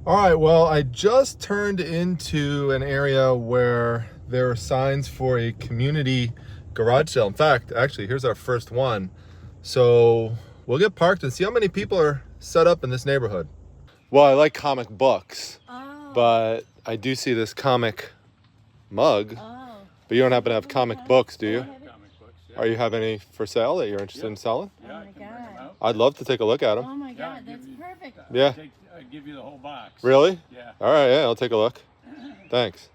All right, well, I just turned into an area where there are signs for a community garage sale. In fact, actually, here's our first one. So we'll get parked and see how many people are set up in this neighborhood. Well, I like comic books, but I do see this comic mug. But you don't happen to have comic books, do you? Comic books, yeah. Are you have any for sale that you're interested in selling? Yeah, Oh my God. I'd love to take a look at them. Oh my God, that's perfect. Yeah. I'll give you the whole box. Really? Yeah. All right, yeah, I'll take a look. Thanks.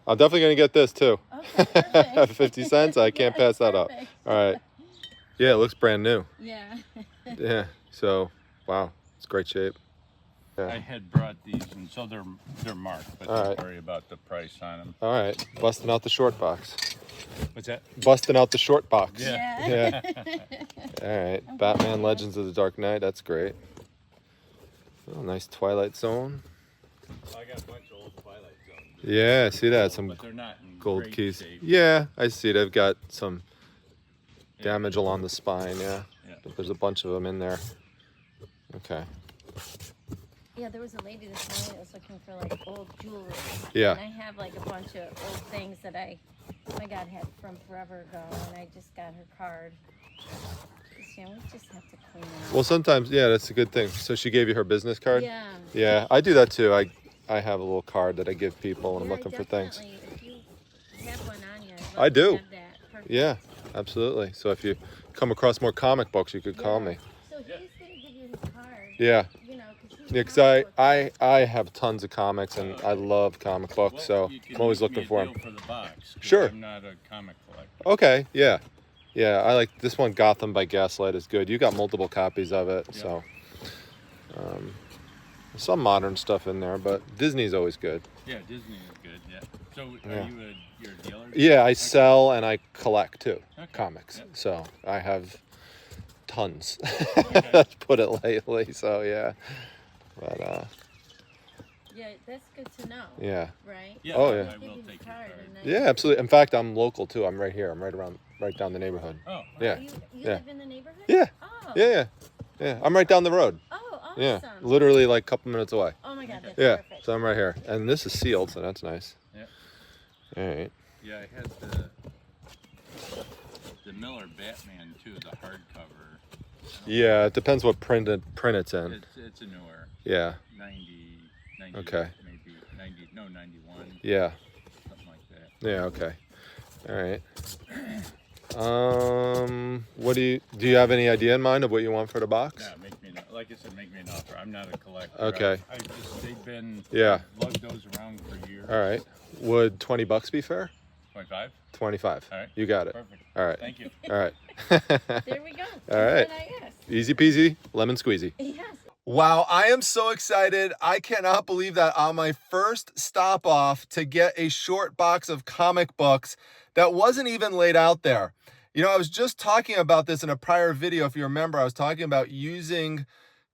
I'm definitely going to get this too. Okay, perfect. 50 cents, I can't pass that up. Perfect. All right. Yeah, it looks brand new. Yeah. Yeah, so, wow, it's great shape. I had brought these, and so they're marked, but All don't right. worry about the price on them. All right, busting out the short box. What's that? Busting out the short box. Yeah. Yeah. All right, Batman Legends of the Dark Knight, that's great. Oh, nice Twilight Zone. I got a bunch of old Twilight Zones. Yeah, see that, some But they're not in gold great keys. shape. Yeah, I see they've got some damage along the spine, yeah. Yeah. But there's a bunch of them in there. Okay. Yeah, there was a lady this morning that was looking for like old jewelry. Yeah. And I have like a bunch of old things that my God, had from forever ago, and I just got her card. You know, we just have to clean it up. Well, sometimes, yeah, that's a good thing. So she gave you her business card? Yeah. Yeah, I do that too. I have a little card that I give people when I'm looking for things. Definitely. If you have one on you, I'd love I to do. have that. Perfect. Yeah, absolutely. So if you come across more comic books, you could call me. So he's gonna give you his card. Yeah. You know, because he's Yeah, because I have tons of comics and I love comic books, so You can I'm always make me looking a for deal them. for the box, 'cause Sure. I'm not a comic collector. Okay, yeah. Yeah, I like this one, Gotham by Gaslight is good. You got multiple copies of it, Yeah. so. Some modern stuff in there, but Disney's always good. Yeah, Disney is good. Yeah. So Yeah. you're a dealer? Yeah, I sell and I collect too, Okay. comics. Yep. So I have tons, Okay. let's put it lightly, so yeah. But Yeah, that's good to know. yeah. Right? Yeah. Oh, yeah. I will take your card. Yeah, absolutely. In fact, I'm local too. I'm right here. I'm right down the neighborhood. Oh. Yeah. You Yeah. live in the neighborhood? Yeah. Oh. Yeah. I'm right down the road. Oh, awesome. Yeah, literally like a couple minutes away. Oh my God, that's Yeah, perfect. so I'm right here. And this is sealed, so that's nice. Yeah. All right. Yeah, I had the Miller Batman too, the hardcover. Yeah, it depends what print it's in. It's a newer. Yeah. 90 Okay. Maybe 91. Yeah. Something like that. Yeah, okay. All right. What do you have any idea in mind of what you want for the box? No, like I said, make me an offer. I'm not a collector. Okay. They've been, Yeah. I've lugged those around for years. All right. Would $20 be fair? 25? 25. All right. You got it. Perfect. All right. Thank you. All right. There we go. All right. That's what I asked. Easy peasy, lemon squeezy. Yes. Wow, I am so excited. I cannot believe that on my first stop off to get a short box of comic books that wasn't even laid out there. You know, I was just talking about this in a prior video. If you remember, I was talking about using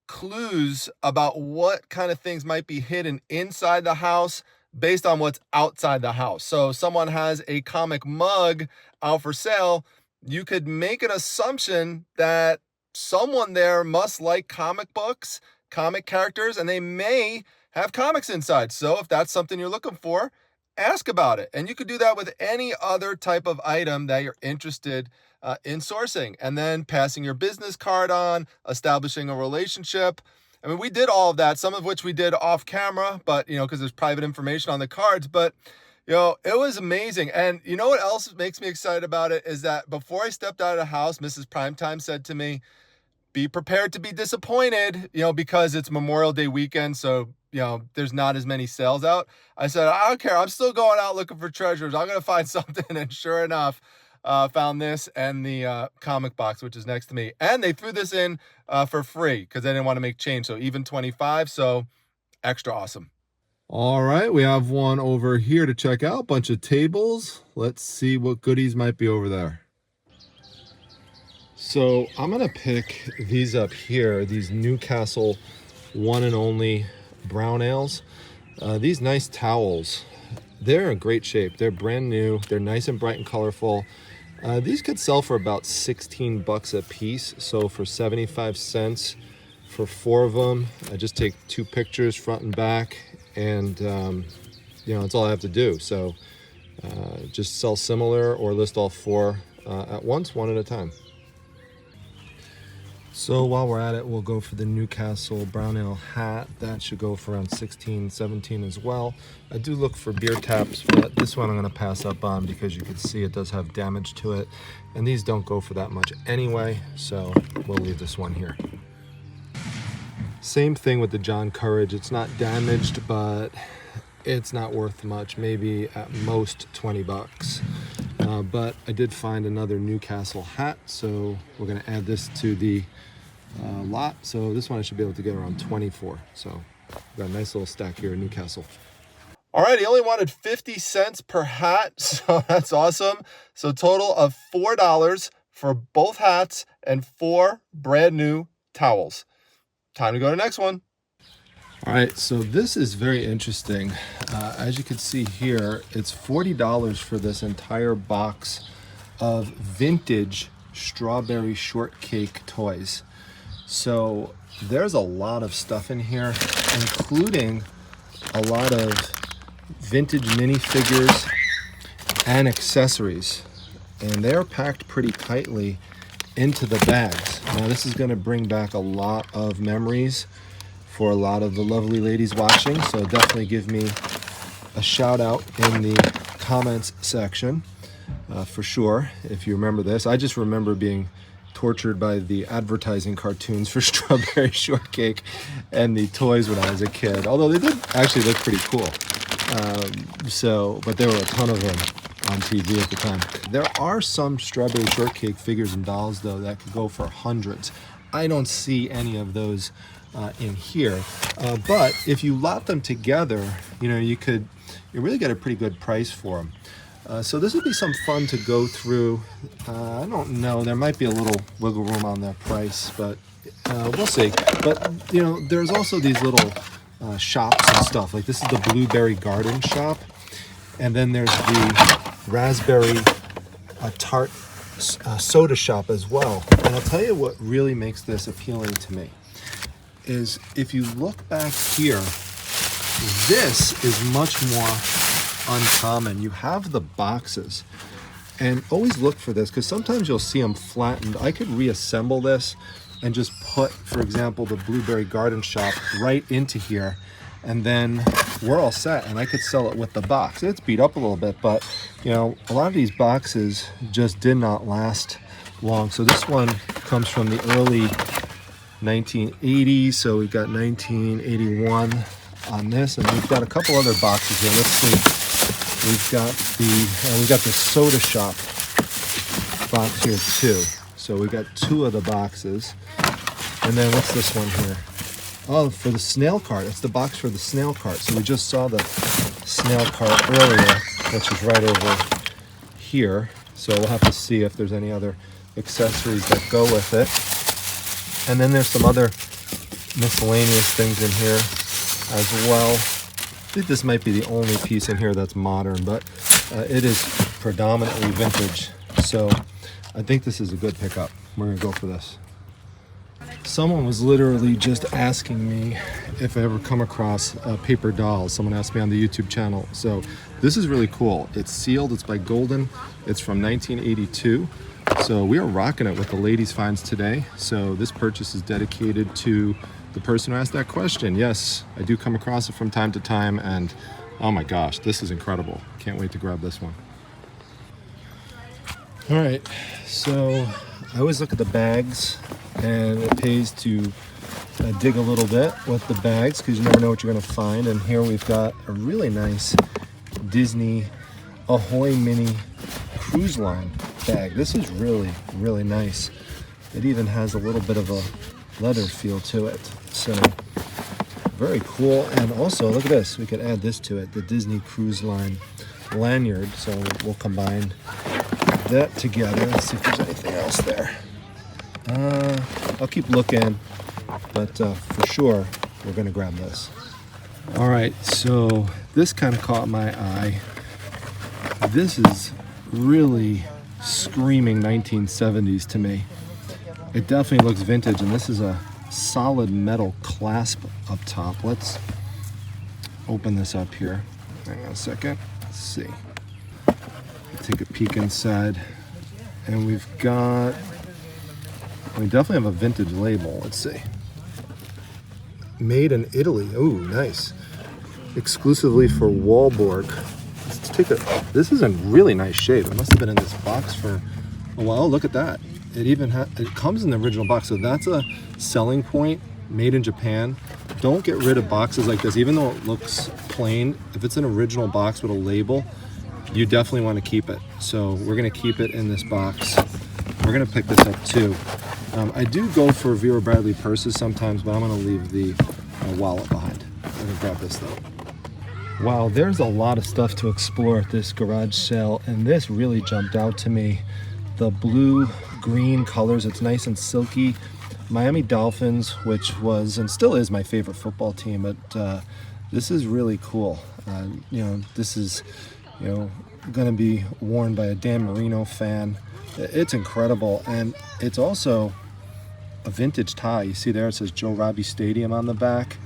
clues about what kind of things might be hidden inside the house based on what's outside the house. So if someone has a comic mug out for sale, you could make an assumption that someone there must like comic books, comic characters, and they may have comics inside. So if that's something you're looking for, ask about it. And you could do that with any other type of item that you're interested in sourcing, and then passing your business card on, establishing a relationship. I mean, we did all of that, some of which we did off camera, but, you know, because there's private information on the cards, but you know, it was amazing. And you know what else makes me excited about it is that before I stepped out of the house, Mrs. Primetime said to me, be prepared to be disappointed, you know, because it's Memorial Day weekend. So, you know, there's not as many sales out. I said, I don't care. I'm still going out looking for treasures. I'm going to find something. And sure enough, found this and the comic box, which is next to me. And they threw this in for free because they didn't want to make change. So even 25. So extra awesome. All right, we have one over here to check out. Bunch of tables. Let's see what goodies might be over there. So I'm gonna pick these up here, these Newcastle one and only brown ales. These nice towels, they're in great shape. They're brand new. They're nice and bright and colorful. These could sell for about $16 a piece. So for 75 cents for 4 of them. I just take 2 pictures front and back, and you know, that's all I have to do. So just sell similar or list all 4 at once, one at a time. So while we're at it, we'll go for the Newcastle brown ale hat. That should go for around 16, 17 as well. I do look for beer taps, but this one I'm going to pass up on because you can see it does have damage to it. And these don't go for that much anyway, so we'll leave this one here. Same thing with the John Courage. It's not damaged, but it's not worth much, maybe at most 20 bucks. But I did find another Newcastle hat, so we're going to add this to the lot. So this one I should be able to get around 24. So we've got a nice little stack here in Newcastle. All right, he only wanted 50 cents per hat, so that's awesome. So total of $4 for both hats and 4 brand new towels. Time to go to the next one. All right, so this is very interesting. As you can see here, it's $40 for this entire box of vintage strawberry shortcake toys. So there's a lot of stuff in here, including a lot of vintage minifigures and accessories. And they're packed pretty tightly into the bags. Now this is gonna bring back a lot of memories for a lot of the lovely ladies watching, so definitely give me a shout out in the comments section for sure if you remember this. I just remember being tortured by the advertising cartoons for strawberry shortcake and the toys when I was a kid, although they did actually look pretty cool. But there were a ton of them on TV at the time. There are some strawberry shortcake figures and dolls though that could go for hundreds. I don't see any of those in here, but if you lot them together, you know, you really get a pretty good price for them. So this would be some fun to go through. I don't know, there might be a little wiggle room on that price, but we'll see. But you know, there's also these little shops and stuff. Like this is the Blueberry Garden shop, and then there's the Raspberry Tart soda shop as well. And I'll tell you what really makes this appealing to me is if you look back here, this is much more uncommon. You have the boxes, and always look for this because sometimes you'll see them flattened. I could reassemble this and just put, for example, the Blueberry Garden shop right into here, and then we're all set, and I could sell it with the box. It's beat up a little bit, but you know, a lot of these boxes just did not last long. So this one comes from the early 1980s, so we've got 1981 on this, and we've got a couple other boxes here. Let's see. We've got the soda shop box here too. So we got 2 of the boxes, and then what's this one here? Oh, for the snail cart. It's the box for the snail cart. So we just saw the snail cart earlier, which is right over here. So we'll have to see if there's any other accessories that go with it. And then there's some other miscellaneous things in here as well. I think this might be the only piece in here that's modern, but it is predominantly vintage. So I think this is a good pickup. We're gonna go for this. Someone was literally just asking me if I ever come across paper dolls. Someone asked me on the YouTube channel. So this is really cool. It's sealed, it's by Golden. It's from 1982. So we are rocking it with the ladies finds today. So this purchase is dedicated to the person who asked that question. Yes, I do come across it from time to time, and oh my gosh, this is incredible. Can't wait to grab this one. All right, so I always look at the bags, and it pays to dig a little bit with the bags because you never know what you're going to find. And here we've got a really nice Disney Ahoy Mini Cruise Line bag. This is really, really nice. It even has a little bit of a leather feel to it. So very cool. And also, look at this. We could add this to it, the Disney Cruise Line lanyard. So we'll combine that together. Let's see if there's anything else there. I'll keep looking, but for sure, we're going to grab this. All right, so this kind of caught my eye. This is really screaming 1970s to me. It definitely looks vintage, and this is a solid metal clasp up top. Let's open this up here. Hang on a second. Let's see. Take a peek inside. And we definitely have a vintage label. Let's see. Made in Italy. Ooh, nice. Exclusively for Wallborg. Let's take this is in really nice shape. It must have been in this box for a while. Look at that. It comes in the original box, so that's a selling point. Made in Japan. Don't get rid of boxes like this, even though it looks plain. If it's an original box with a label, you definitely want to keep it. So we're going to keep it in this box. We're going to pick this up too. I do go for Vera Bradley purses sometimes, but I'm going to leave the wallet behind. I'm going to grab this though. Wow, there's a lot of stuff to explore at this garage sale, and this really jumped out to me. The blue-green colors, it's nice and silky. Miami Dolphins, which was and still is my favorite football team, but this is really cool. This is, going to be worn by a Dan Marino fan. It's incredible, and it's also a vintage tie. You see there it says Joe Robbie Stadium on the back.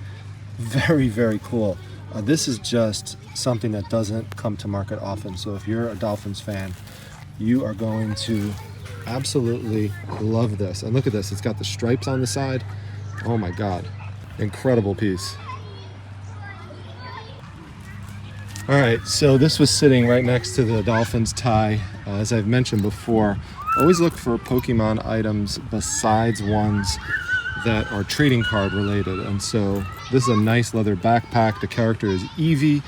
Very, very cool. This is just something that doesn't come to market often, so if you're a Dolphins fan, you are going to absolutely love this. And look at this, it's got the stripes on the side. Oh my God, incredible piece. All right, so this was sitting right next to the Dolphins tie. As I've mentioned before, always look for Pokemon items besides ones that are trading card related. And so this is a nice leather backpack. The character is Eevee.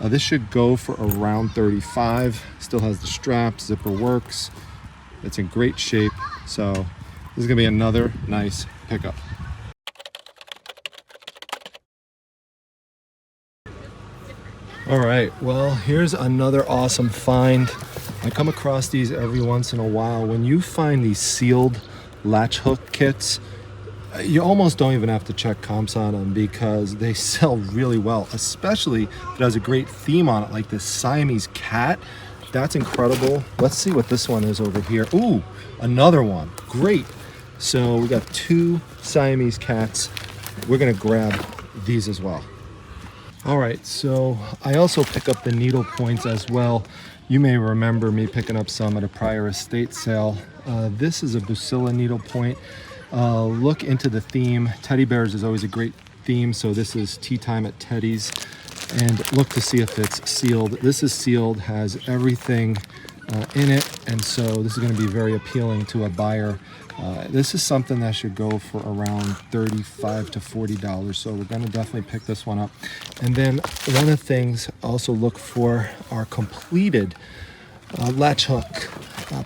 This should go for around $35. Still has the straps, zipper works. It's in great shape. So this is gonna be another nice pickup. All right, well, here's another awesome find. I come across these every once in a while. When you find these sealed latch hook kits, you almost don't even have to check comps on them because they sell really well, especially if it has a great theme on it, like this Siamese cat. That's incredible. Let's see what this one is over here. Ooh, another one. Great. So we got 2 Siamese cats. We're gonna grab these as well. All right, so I also pick up the needle points as well. You may remember me picking up some at a prior estate sale. This is a Busilla needle point. Look into the theme. Teddy bears is always a great theme, so this is Tea Time at Teddy's. And look to see if it's sealed. This is sealed, has everything in it, and so this is going to be very appealing to a buyer. This is something that should go for around $35 to $40, so we're going to definitely pick this one up. And then one of the things also look for are completed latch hook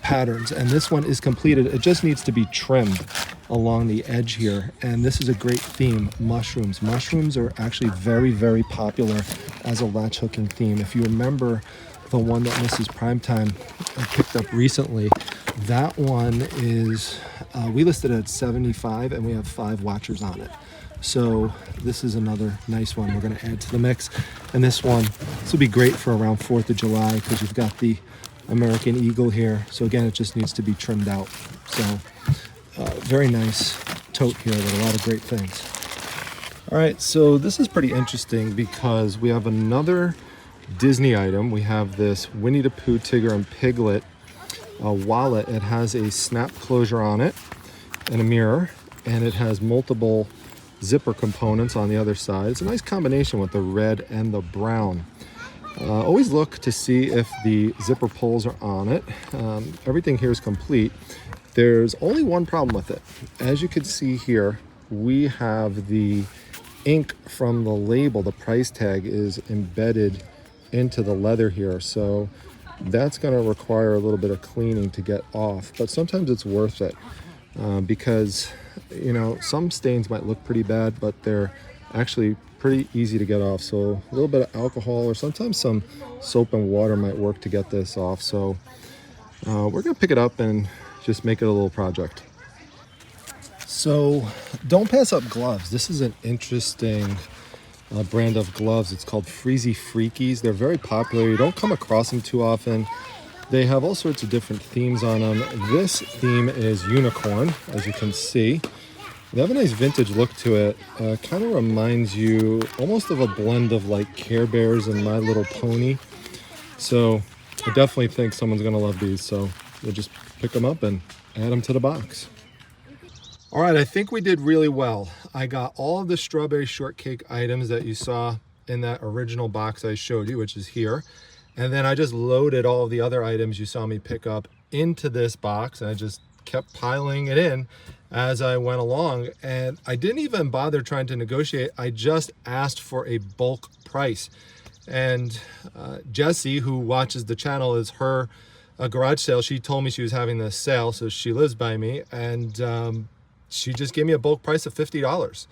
patterns, and this one is completed. It just needs to be trimmed along the edge here, and this is a great theme, mushrooms. Mushrooms are actually very, very popular as a latch hooking theme. If you remember the one that Mrs. Primetime picked up recently, that one is we listed it at $75 and we have 5 watchers on it. So this is another nice one we're going to add to the mix. And this will be great for around 4th of July because you've got the American Eagle here. So again, it just needs to be trimmed out. So very nice tote here with a lot of great things. All right, so this is pretty interesting because we have another Disney item. We have this Winnie the Pooh, Tigger, and Piglet wallet. It has a snap closure on it and a mirror, and it has multiple zipper components on the other side. It's a nice combination with the red and the brown. Always look to see if the zipper pulls are on it. Everything here is complete. There's only one problem with it. As you can see here, we have the ink from the label, the price tag is embedded into the leather here, so that's going to require a little bit of cleaning to get off, but sometimes it's worth it because some stains might look pretty bad, but they're actually pretty easy to get off. So a little bit of alcohol or sometimes some soap and water might work to get this off. So we're gonna pick it up and just make it a little project. So don't pass up gloves. This is an interesting brand of gloves. It's called Freezy Freakies. They're very popular. You don't come across them too often. They have all sorts of different themes on them. This theme is unicorn, as you can see. They have a nice vintage look to it. Kind of reminds you almost of a blend of like Care Bears and My Little Pony. So I definitely think someone's gonna love these. So we'll just pick them up and add them to the box. All right, I think we did really well. I got all of the strawberry shortcake items that you saw in that original box I showed you, which is here. And then I just loaded all of the other items you saw me pick up into this box, and I just kept piling it in as I went along. And I didn't even bother trying to negotiate. I just asked for a bulk price. And Jessie, who watches the channel, is her garage sale. She told me she was having this sale, so she lives by me, and she just gave me a bulk price of $50.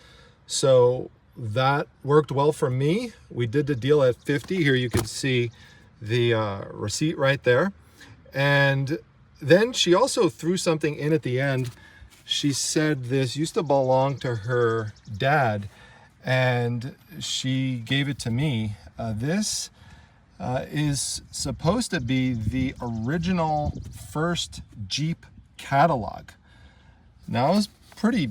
So that worked well for me. We did the deal at $50. Here you can see the receipt right there. And then she also threw something in at the end. She said this used to belong to her dad, and she gave it to me. This is supposed to be the original first Jeep catalog. Now, I was pretty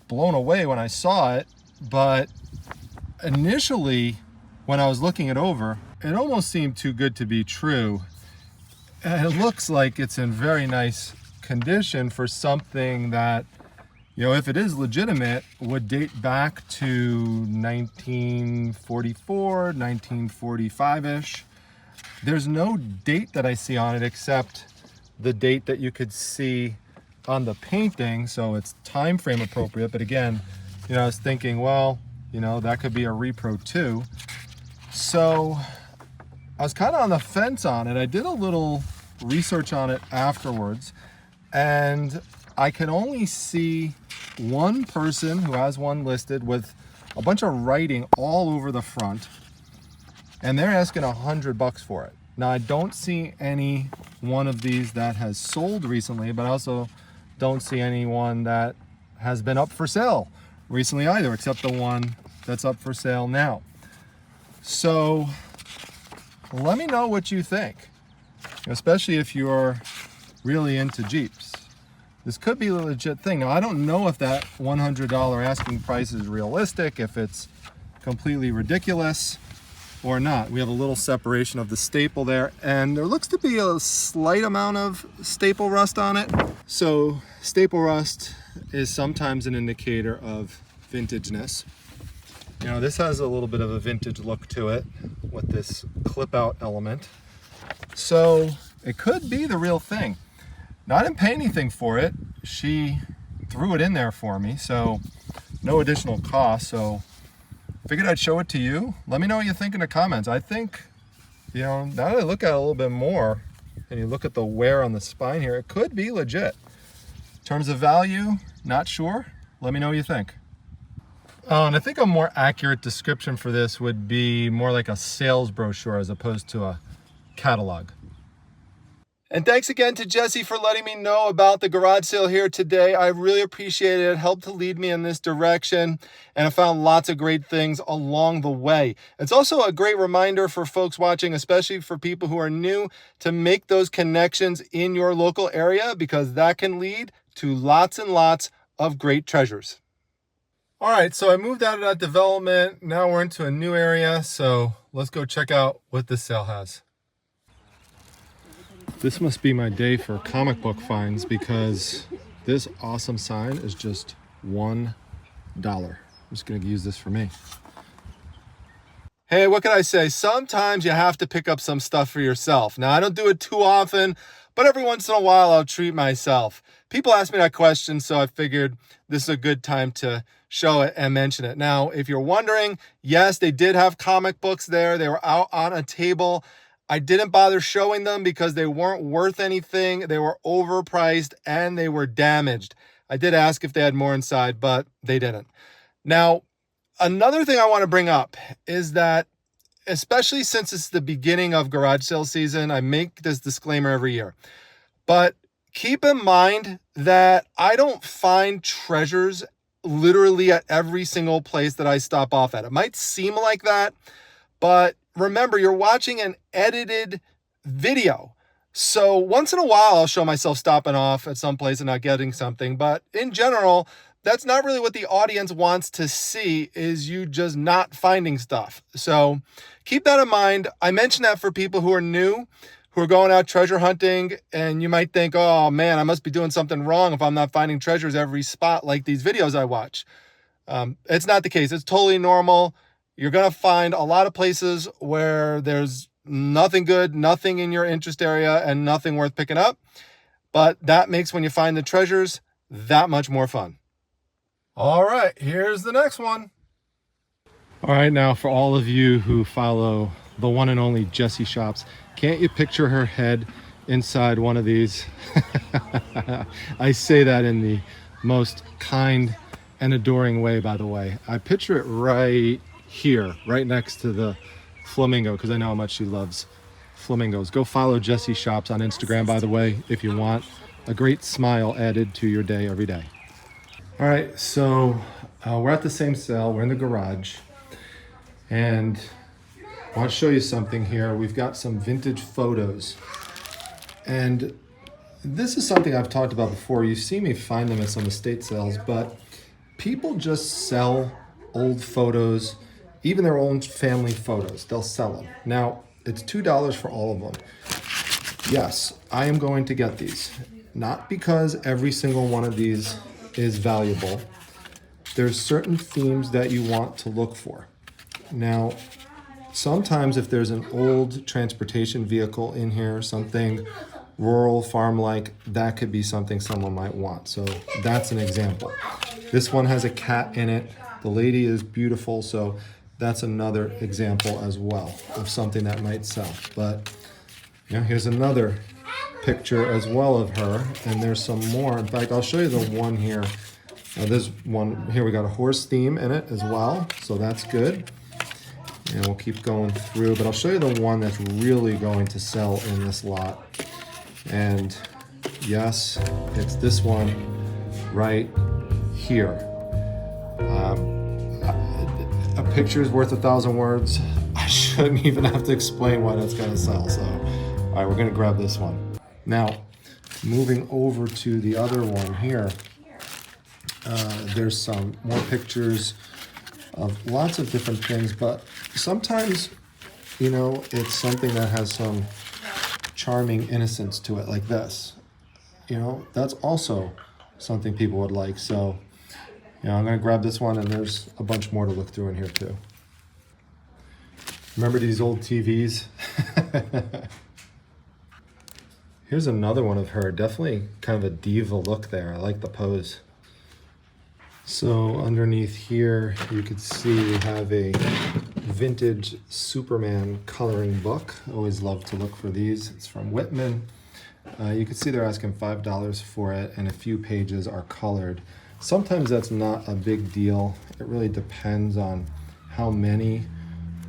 blown away when I saw it, but initially when I was looking it over, it almost seemed too good to be true. And it looks like it's in very nice condition for something that, you know, if it is legitimate, would date back to 1944, 1945-ish. There's no date that I see on it except the date that you could see on the painting, so it's time frame appropriate. But again, you know, I was thinking, well, you know, that could be a repro too. So I was kind of on the fence on it. I did a little research on it afterwards, and I can only see one person who has one listed with a bunch of writing all over the front, and they're asking $100 for it. Now, I don't see any one of these that has sold recently, but I also don't see anyone that has been up for sale recently either, except the one that's up for sale now. So let me know what you think, especially if you're really into Jeeps. This could be a legit thing. Now, I don't know if that $100 asking price is realistic, if it's completely ridiculous or not. We have a little separation of the staple there, and there looks to be a slight amount of staple rust on it. So staple rust is sometimes an indicator of vintageness. You know, this has a little bit of a vintage look to it with this clip out element. So it could be the real thing. Now, I didn't pay anything for it. She threw it in there for me, so no additional cost. So figured I'd show it to you. Let me know what you think in the comments. I think, you know, now that I look at it a little bit more and you look at the wear on the spine here, it could be legit. In terms of value, not sure. Let me know what you think. And I think a more accurate description for this would be more like a sales brochure as opposed to a catalog. And thanks again to Jessie for letting me know about the garage sale here today. I really appreciate it. It helped to lead me in this direction, and I found lots of great things along the way. It's also a great reminder for folks watching, especially for people who are new, to make those connections in your local area, because that can lead to lots and lots of great treasures. All right, so I moved out of that development. Now we're into a new area, so let's go check out what this sale has. This must be my day for comic book finds, because this awesome sign is just $1. I'm just gonna use this for me. Hey, what can I say? Sometimes you have to pick up some stuff for yourself. Now, I don't do it too often, but every once in a while I'll treat myself. People ask me that question, so I figured this is a good time to show it and mention it. Now, if you're wondering, yes, they did have comic books there. They were out on a table. I didn't bother showing them because they weren't worth anything. They were overpriced and they were damaged. I did ask if they had more inside, but they didn't. Now, another thing I want to bring up is that, especially since it's the beginning of garage sale season, I make this disclaimer every year, but keep in mind that I don't find treasures literally at every single place that I stop off at. It might seem like that, but remember, you're watching an edited video. So once in a while, I'll show myself stopping off at some place and not getting something. But in general, that's not really what the audience wants to see, is you just not finding stuff. So keep that in mind. I mention that for people who are new, who are going out treasure hunting, and you might think, oh man, I must be doing something wrong if I'm not finding treasures every spot like these videos I watch. It's not the case. It's totally normal. You're going to find a lot of places where there's nothing good, nothing in your interest area, and nothing worth picking up. But that makes when you find the treasures that much more fun. All right, here's the next one. All right, now for all of you who follow the one and only Jessie Shops, can't you picture her head inside one of these? I say that in the most kind and adoring way, by the way. I picture it right here, right next to the flamingo, because I know how much she loves flamingos. Go follow Jessie Shops on Instagram, by the way, if you want a great smile added to your day every day. All right, so we're at the same sale. We're in the garage, and I want to show you something here. We've got some vintage photos, and this is something I've talked about before. You see me find them at some estate sales, but people just sell old photos, even their own family photos. They'll sell them. Now, it's $2 for all of them. Yes, I am going to get these. Not because every single one of these is valuable. There's certain themes that you want to look for. Now, sometimes if there's an old transportation vehicle in here, something rural, farm-like, that could be something someone might want. So that's an example. This one has a cat in it. The lady is beautiful, so that's another example as well of something that might sell. But you know, here's another picture as well of her, and there's some more. In fact, I'll show you the one here. There's one here, we got a horse theme in it as well, so that's good. And we'll keep going through, but I'll show you the one that's really going to sell in this lot. And yes, it's this one right here. A picture is worth 1,000 words. I shouldn't even have to explain why that's gonna sell. So, all right, we're gonna grab this one. Now, moving over to the other one here, there's some more pictures of lots of different things, but sometimes, you know, it's something that has some charming innocence to it, like this. You know, that's also something people would like. So, you know, I'm gonna grab this one, and there's a bunch more to look through in here too. Remember these old TVs? Here's another one of her. Definitely kind of a diva look there. I like the pose. So underneath here, you could see we have a vintage Superman coloring book. Always love to look for these. It's from Whitman. You can see they're asking $5 for it, and a few pages are colored. Sometimes that's not a big deal. It really depends on how many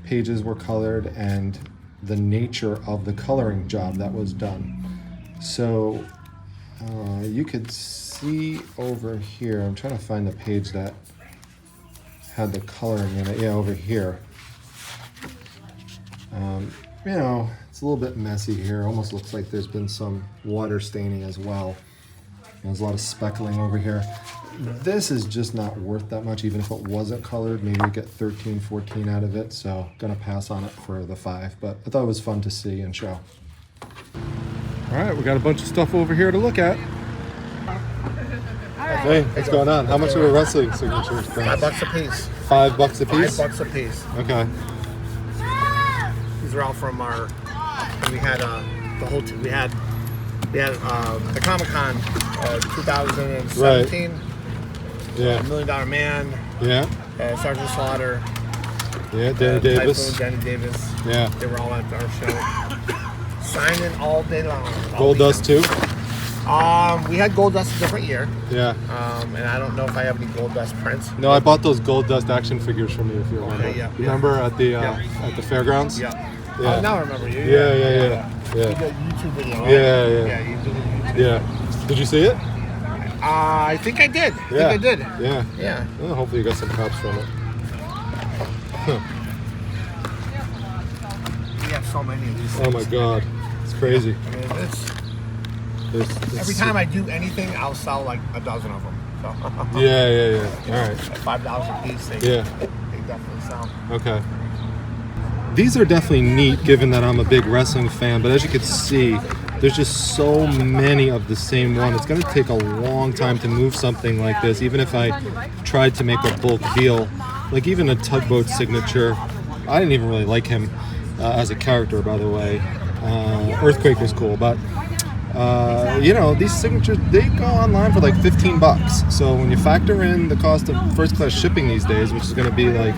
pages were colored and the nature of the coloring job that was done. So you could see over here, I'm trying to find the page that had the coloring in it. Yeah, over here. You know, it's a little bit messy here. Almost looks like there's been some water staining as well. There's a lot of speckling over here. This is just not worth that much, even if it wasn't colored. Maybe you get 13, 14 out of it. So gonna pass on it for the 5, but I thought it was fun to see and show. All right, we got a bunch of stuff over here to look at. Hey, what's going on? How much are the wrestling signatures? $5 a piece. $5 a piece? $5 a piece. Okay. These are all from our. We had the whole. We had the Comic-Con 2017. Right. Yeah. $1 Million Man. Yeah. Sergeant Slaughter. Yeah. Danny Davis. Typhoon, Danny Davis. Yeah. They were all at our show. Signing all day long. Gold Dust too. We had Gold Dust a different year. Yeah. And I don't know if I have any Gold Dust prints. No, I bought those Gold Dust action figures from you, if you remember. Okay, yeah. You remember at the fairgrounds? Yeah. Yeah. Oh, now I remember you. Yeah. You did a YouTube video, right? Yeah. Yeah, you did a YouTube video. Yeah. Did you see it? I think I did. Yeah. Yeah. Well, hopefully you got some props from it. We have so many of these things. Oh my God, it's crazy. I mean, There's every time I do anything, I'll sell like a dozen of them. So Yeah. All right. at $5 a piece, they definitely sell. Okay. These are definitely neat, given that I'm a big wrestling fan. But as you can see, there's just so many of the same one. It's going to take a long time to move something like this, even if I tried to make a bulk deal. Like even a Tugboat signature. I didn't even really like him as a character, by the way. Earthquake was cool, but you know, these signatures, they go online for like $15. So when you factor in the cost of first class shipping these days, which is going to be like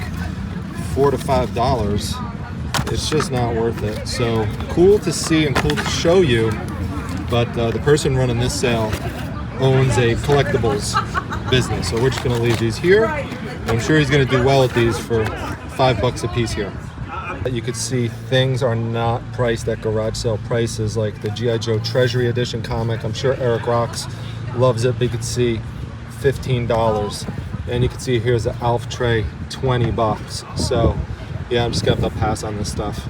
$4 to $5, it's just not worth it. So cool to see and cool to show you, but the person running this sale owns a collectibles business, so we're just going to leave these here. I'm sure he's going to do well with these for $5 a piece here. You could see things are not priced at garage sale prices, like the G.I. Joe Treasury Edition comic. I'm sure Eric Rocks loves it, but you could see $15. And you can see here's the Alf tray, $20. So yeah, I'm just gonna have to pass on this stuff.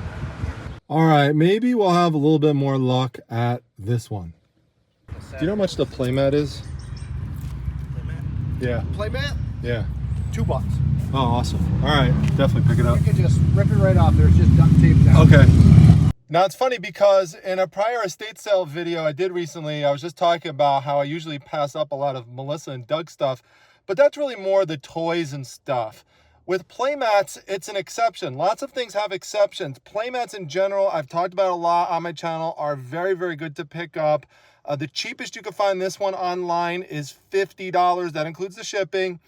All right, maybe we'll have a little bit more luck at this one. Do you know how much the playmat is? Playmat? Yeah. Playmat? Yeah. $2. Oh, awesome. All right, definitely pick it up. You can just rip it right off. There's just duct tape down. Okay. Now it's funny because in a prior estate sale video I did recently, I was just talking about how I usually pass up a lot of Melissa and Doug stuff, but that's really more the toys and stuff. With playmats, it's an exception. Lots of things have exceptions. Playmats in general, I've talked about a lot on my channel, are very, very good to pick up. The cheapest you can find this one online is $50. That includes the shipping.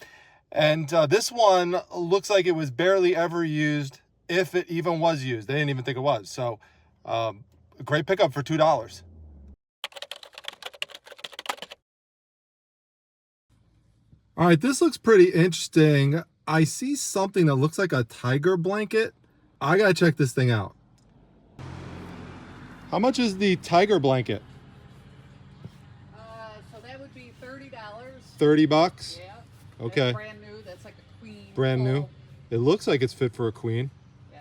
And this one looks like it was barely ever used, if it even was used. They didn't even think it was. So a great pickup for $2. All right, this looks pretty interesting. I see something that looks like a tiger blanket. I gotta check this thing out. How much is the tiger blanket? So that would be $30. $30? Yeah. Okay. That's brand new. That's like a queen. Brand new? full. It looks like it's fit for a queen. Yeah.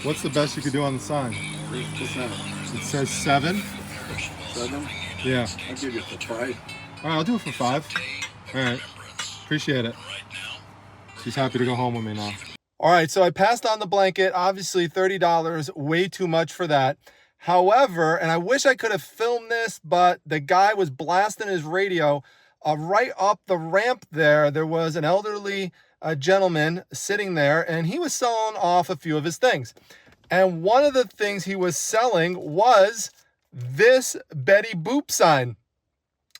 What's the best you could do on the sign? It says 7. 7? Yeah. I'll give you for 5. All right, I'll do it for 5. All right. Appreciate it. She's happy to go home with me now. All right, so I passed on the blanket. Obviously, $30, way too much for that. However, and I wish I could have filmed this, but the guy was blasting his radio. Right up the ramp there was an elderly gentleman sitting there, and he was selling off a few of his things. And one of the things he was selling was this Betty Boop sign.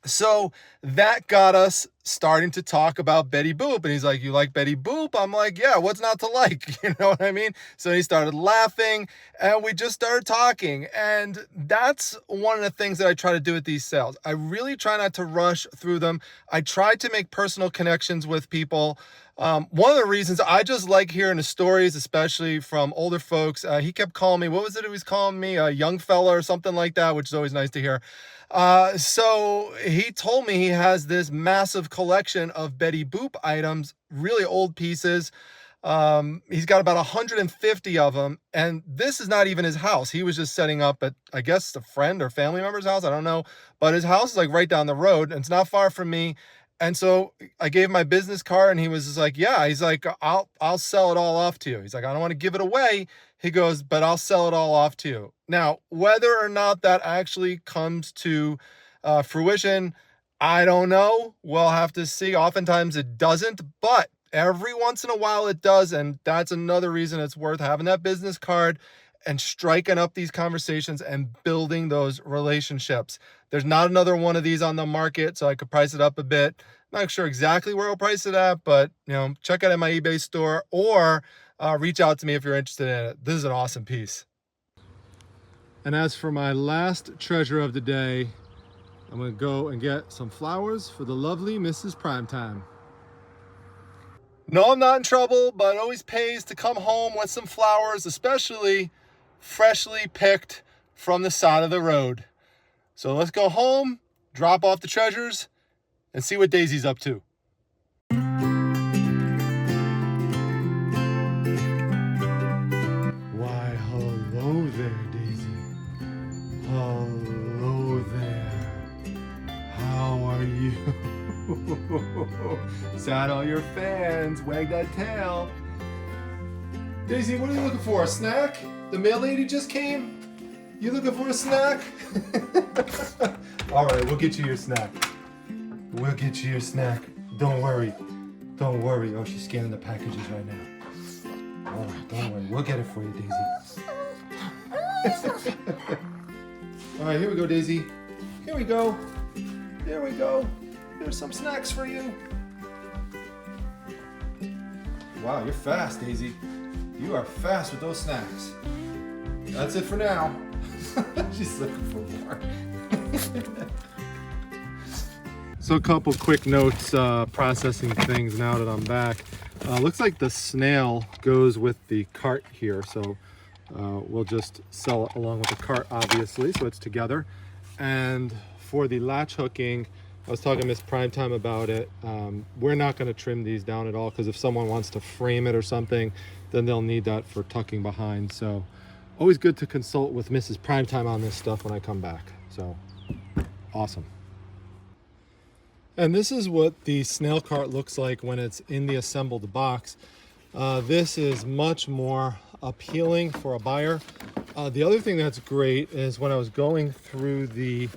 So that got us starting to talk about Betty Boop. And he's like, you like Betty Boop? I'm like, yeah, what's not to like? You know what I mean? So he started laughing and we just started talking. And that's one of the things that I try to do at these sales. I really try not to rush through them. I try to make personal connections with people. One of the reasons I just like hearing the stories, especially from older folks, he kept calling me, what was it he was calling me? A young fella or something like that, which is always nice to hear. So he told me he has this massive collection of Betty Boop items, really old pieces. He's got about 150 of them, and this is not even his house. He was just setting up at, I guess, a friend or family member's house. I don't know, but his house is like right down the road, and it's not far from me. And so I gave him my business card, and he was just like, yeah, he's like, I'll sell it all off to you. He's like, I don't want to give it away. He goes, but I'll sell it all off to you. Now, whether or not that actually comes to fruition, I don't know. We'll have to see. Oftentimes it doesn't, but every once in a while it does. And that's another reason it's worth having that business card and striking up these conversations and building those relationships. There's not another one of these on the market, so I could price it up a bit. Not sure exactly where I'll price it at, but check it out at my eBay store or reach out to me if you're interested in it. This is an awesome piece. And as for my last treasure of the day, I'm gonna go and get some flowers for the lovely Mrs. Primetime. No, I'm not in trouble, but it always pays to come home with some flowers, especially freshly picked from the side of the road. So let's go home, drop off the treasures, and see what Daisy's up to. Why, hello there, Daisy. Hello. Saddle your fans, wag that tail. Daisy, what are you looking for? A snack? The mail lady just came? You looking for a snack? All right, we'll get you your snack. We'll get you your snack. Don't worry. Don't worry. Oh, she's scanning the packages right now. All right, don't worry. We'll get it for you, Daisy. All right, here we go, Daisy. Here we go. There we go. There's some snacks for you. Wow, you're fast, Daisy. You are fast with those snacks. That's it for now. She's looking for more. So a couple quick notes, processing things now that I'm back. Looks like the snail goes with the cart here, so we'll just sell it along with the cart, obviously, so it's together. And for the latch hooking, I was talking to Miss Primetime about it. We're not going to trim these down at all, because if someone wants to frame it or something, then they'll need that for tucking behind. So always good to consult with Mrs. Primetime on this stuff when I come back. So awesome. And this is what the snail cart looks like when it's in the assembled box. This is much more appealing for a buyer. The other thing that's great is when I was going through the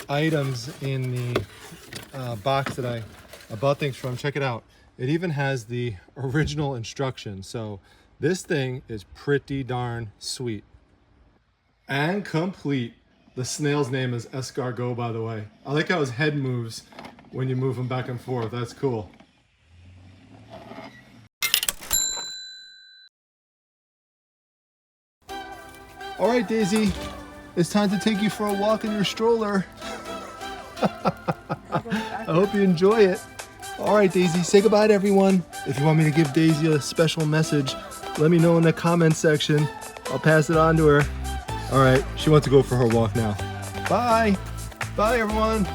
items in the box that I bought things from, check it out. It even has the original instructions. So this thing is pretty darn sweet. And complete. The snail's name is Escargot, by the way. I like how his head moves when you move him back and forth. That's cool. All right, Daisy, it's time to take you for a walk in your stroller. I hope you enjoy it. All right, Daisy, say goodbye to everyone. If you want me to give Daisy a special message, let me know in the comment section. I'll pass it on to her. All right, she wants to go for her walk now. Bye. Bye, everyone.